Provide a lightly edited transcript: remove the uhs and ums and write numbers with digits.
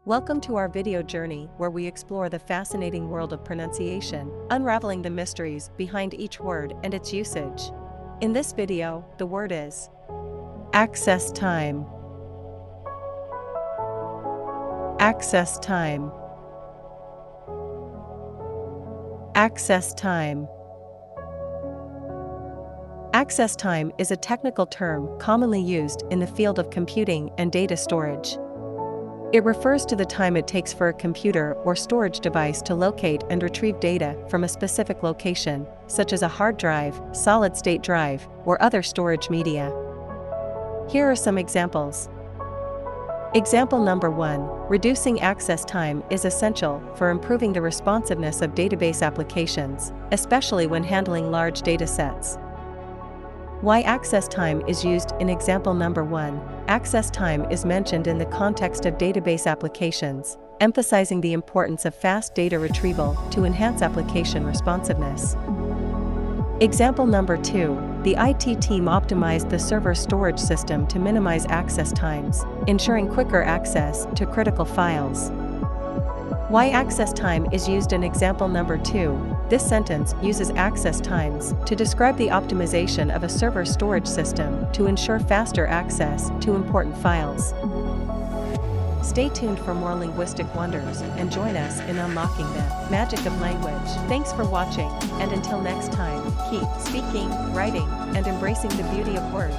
Welcome to our video journey where we explore the fascinating world of pronunciation, unraveling the mysteries behind each word and its usage. In this video, the word is access time. Access time. Access time. Access time is a technical term commonly used in the field of computing and data storage. It refers to the time it takes for a computer or storage device to locate and retrieve data from a specific location, such as a hard drive, solid-state drive, or other storage media. Here are some examples. Example number 1. Reducing access time is essential for improving the responsiveness of database applications, especially when handling large datasets. Why access time is used in example number 1. Access time is mentioned in the context of database applications, emphasizing the importance of fast data retrieval to enhance application responsiveness. Example number 2. The IT team optimized the server storage system to minimize access times, ensuring quicker access to critical files. Why access time is used in example number 2. This sentence uses access times to describe the optimization of a server storage system to ensure faster access to important files. Stay tuned for more linguistic wonders and join us in unlocking the magic of language. Thanks for watching, and until next time, keep speaking, writing, and embracing the beauty of words.